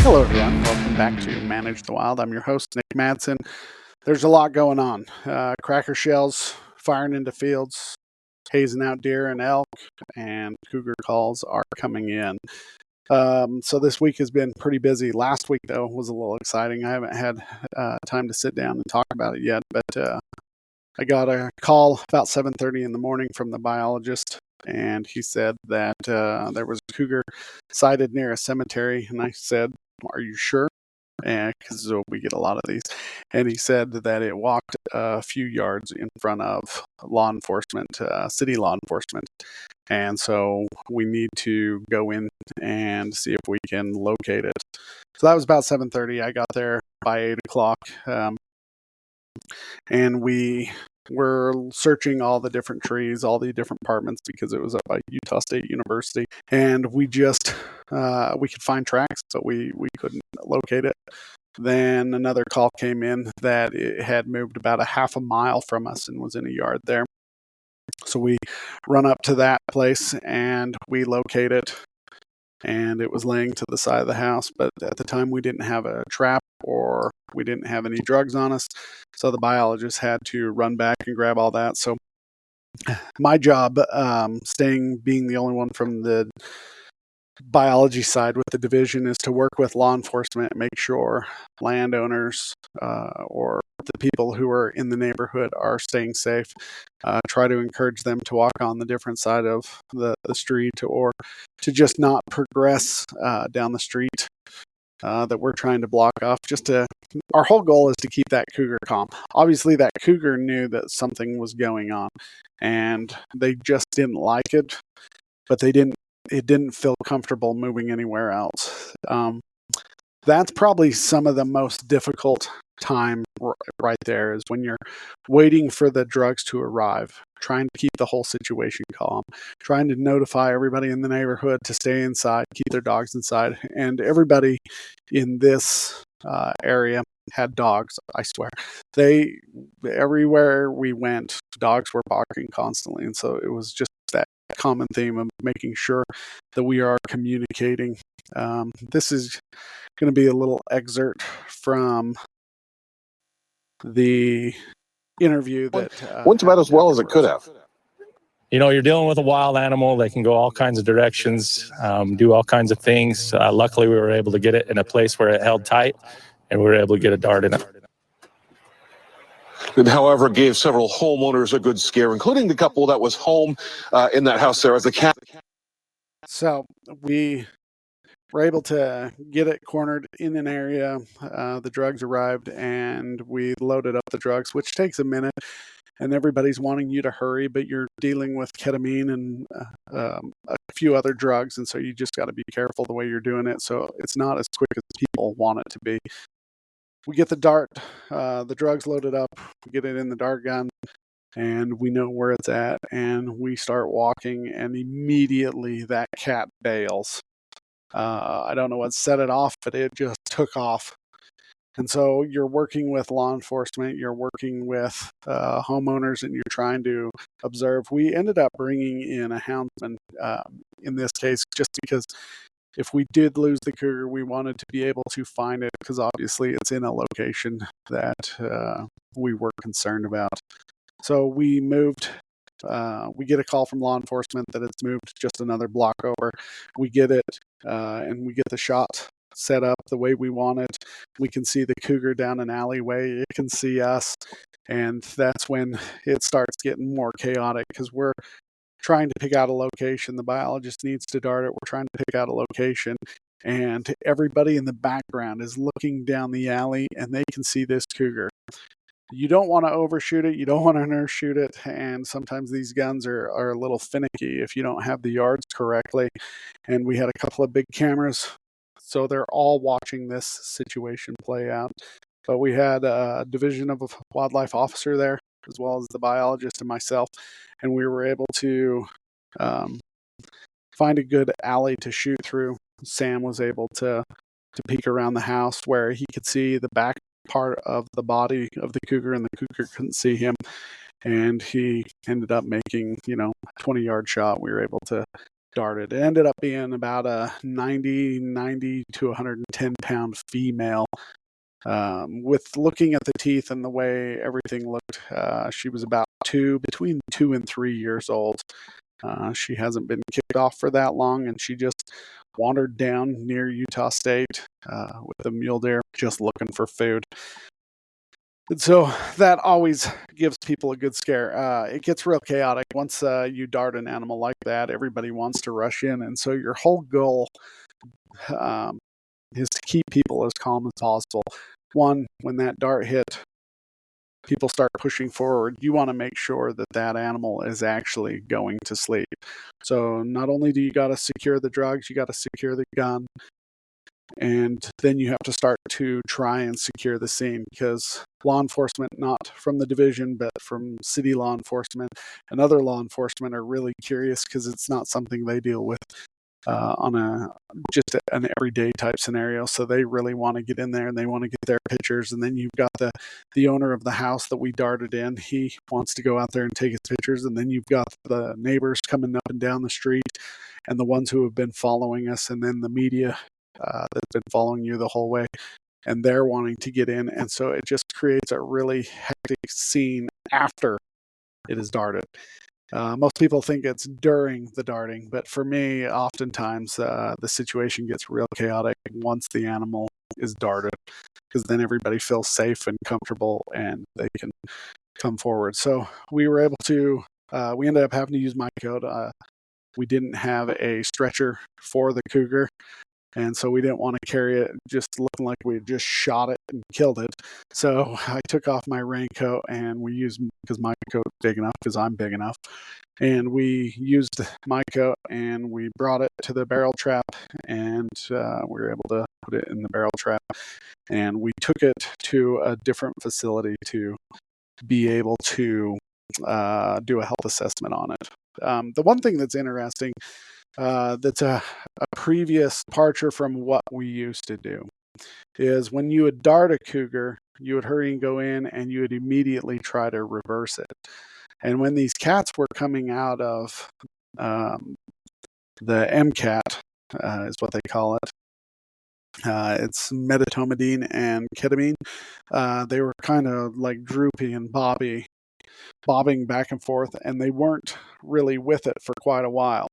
Hello, everyone. Welcome back to Manage the Wild. I'm your host, Nick Madsen. There's a lot going on. Cracker shells firing into fields, hazing out deer and elk, and cougar calls are coming in. So this week has been pretty busy. Last week, though, was a little exciting. I haven't had time to sit down and talk about it yet, but I got a call about 7:30 in the morning from the biologist, and he said that there was a cougar sighted near a cemetery, and I said, "Are you sure?" Because we get a lot of these. And he said that it walked a few yards in front of law enforcement, city law enforcement. And so we need to go in and see if we can locate it. So that was about 7:30. I got there by 8 o'clock. And we were searching all the different trees, all the different apartments, because it was up by Utah State University. And we just, we could find tracks, but we couldn't locate it. Then another call came in that it had moved about a half a mile from us and was in a yard there. So we run up to that place and we locate it. And it was laying to the side of the house, but at the time we didn't have a trap or we didn't have any drugs on us. So the biologist had to run back and grab all that. So my job, being the only one from the biology side with the division, is to work with law enforcement and make sure landowners or the people who are in the neighborhood are staying safe. Try to encourage them to walk on the different side of the street, or to just not progress down the street that we're trying to block off. Our whole goal is to keep that cougar calm. Obviously, that cougar knew that something was going on, and they just didn't like it, but it didn't feel comfortable moving anywhere else. That's probably some of the most difficult time right there, is when you're waiting for the drugs to arrive, trying to keep the whole situation calm, trying to notify everybody in the neighborhood to stay inside, keep their dogs inside. And everybody in this area had dogs, I swear. Everywhere we went, dogs were barking constantly. And so it was just that common theme of making sure that we are communicating. This is going to be a little excerpt from the interview that went about as well as it could have. You know, you're dealing with a wild animal. They can go all kinds of directions, do all kinds of things. Luckily, we were able to get it in a place where it held tight, and we were able to get a dart in it. It, however, gave several homeowners a good scare, including the couple that was home in that house there as the cat. So we were able to get it cornered in an area. The drugs arrived, and we loaded up the drugs, which takes a minute. And everybody's wanting you to hurry, but you're dealing with ketamine and a few other drugs, and so you just got to be careful the way you're doing it. So it's not as quick as people want it to be. We get the dart, the drugs loaded up, we get it in the dart gun, and we know where it's at, and we start walking, and immediately that cat bails. I don't know what set it off, but it just took off. And so you're working with law enforcement, you're working with homeowners, and you're trying to observe. We ended up bringing in a houndsman in this case, just because if we did lose the cougar, we wanted to be able to find it, because obviously it's in a location that we were concerned about. So we moved. We get a call from law enforcement that it's moved just another block over. We get it, and we get the shot set up the way we want it. We can see the cougar down an alleyway. It can see us. And that's when it starts getting more chaotic, because we're trying to pick out a location. The biologist needs to dart it. We're trying to pick out a location. And everybody in the background is looking down the alley, and they can see this cougar. You don't want to overshoot it. You don't want to undershoot it. And sometimes these guns are a little finicky if you don't have the yards correctly. And we had a couple of big cameras, so they're all watching this situation play out. But we had a division of a wildlife officer there, as well as the biologist and myself. And we were able to find a good alley to shoot through. Sam was able to peek around the house where he could see the back part of the body of the cougar, and the cougar couldn't see him. And he ended up making, a 20-yard shot. We were able to dart it. It ended up being about a 90 to 110 10-pound female. With looking at the teeth and the way everything looked, she was about between 2 and 3 years old. She hasn't been kicked off for that long, and she just wandered down near Utah State with a mule deer just looking for food. And so that always gives people a good scare. It gets real chaotic once you dart an animal like that. Everybody wants to rush in, and so your whole goal um, is to keep people as calm as possible. One, when that dart hit, people start pushing forward. You want to make sure that that animal is actually going to sleep. So not only do you got to secure the drugs, you got to secure the gun, and then you have to start to try and secure the scene, because law enforcement, not from the division, but from city law enforcement and other law enforcement, are really curious because it's not something they deal with on just an everyday type scenario. So they really want to get in there and they want to get their pictures. And then you've got the owner of the house that we darted in. He wants to go out there and take his pictures. And then you've got the neighbors coming up and down the street, and the ones who have been following us, and then the media that's been following you the whole way, and they're wanting to get in. And so it just creates a really hectic scene after it is darted. Most people think it's during the darting, but for me, oftentimes the situation gets real chaotic once the animal is darted, because then everybody feels safe and comfortable and they can come forward. So we were able to, we ended up having to use my code. We didn't have a stretcher for the Cougar, and so we didn't want to carry it just looking like we had just shot it and killed it. So I took off my raincoat, and we used, because my coat's big enough, because I'm big enough, and we used my coat and we brought it to the barrel trap, and we were able to put it in the barrel trap, and we took it to a different facility to be able to do a health assessment on it. The one thing that's interesting, that's a previous departure from what we used to do, is when you would dart a cougar, you would hurry and go in and you would immediately try to reverse it. And when these cats were coming out of the MCAT, is what they call it, it's medetomidine and ketamine, they were kind of like droopy and bobbing back and forth, and they weren't really with it for quite a while.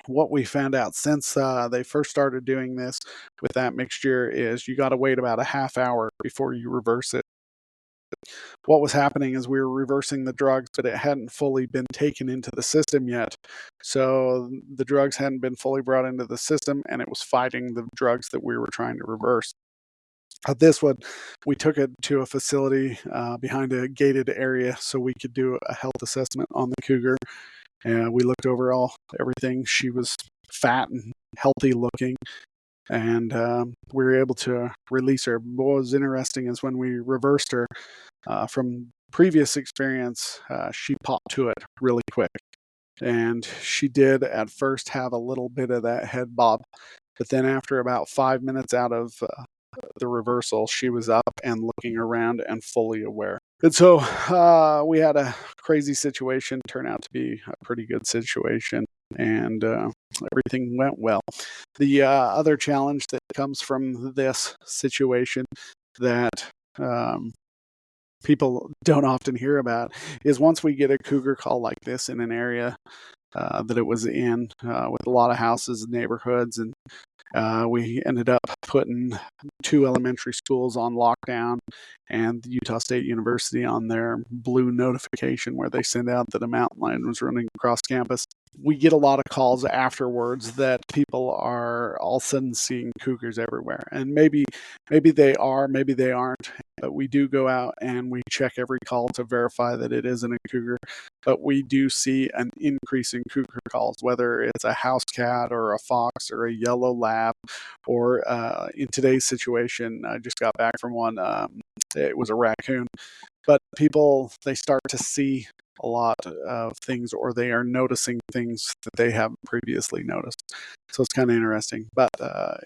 What we found out since they first started doing this with that mixture is you got to wait about a half hour before you reverse it. What was happening is we were reversing the drugs, but it hadn't fully been taken into the system yet. So the drugs hadn't been fully brought into the system, and it was fighting the drugs that we were trying to reverse. This one, we took it to a facility behind a gated area so we could do a health assessment on the Cougar. And we looked over everything. She was fat and healthy looking, and we were able to release her. What was interesting is when we reversed her, from previous experience, she popped to it really quick. And she did at first have a little bit of that head bob, but then after about 5 minutes out of the reversal, she was up and looking around and fully aware. And so we had a crazy situation turn out to be a pretty good situation, and everything went well. The other challenge that comes from this situation that people don't often hear about is once we get a cougar call like this in an area that it was in, with a lot of houses and neighborhoods, and we ended up putting 2 elementary schools on lockdown and the Utah State University on their blue notification where they send out that a mountain lion was running across campus. We get a lot of calls afterwards that people are all of a sudden seeing cougars everywhere. And maybe they are, maybe they aren't. But we do go out and we check every call to verify that it isn't a cougar. But we do see an increase in cougar calls, whether it's a house cat or a fox or a yellow lab, or in today's situation, I just got back from one, it was a raccoon. But people, they start to see a lot of things, or they are noticing things that they haven't previously noticed. So it's kind of interesting. But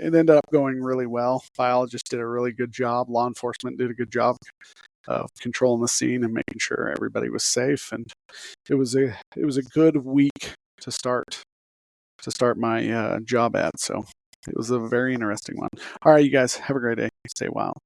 it ended up going really well. Biologists did a really good job. Law enforcement did a good job of controlling the scene and making sure everybody was safe. And it was a good week to start my job at. So it was a very interesting one. All right, you guys have a great day. Stay wild.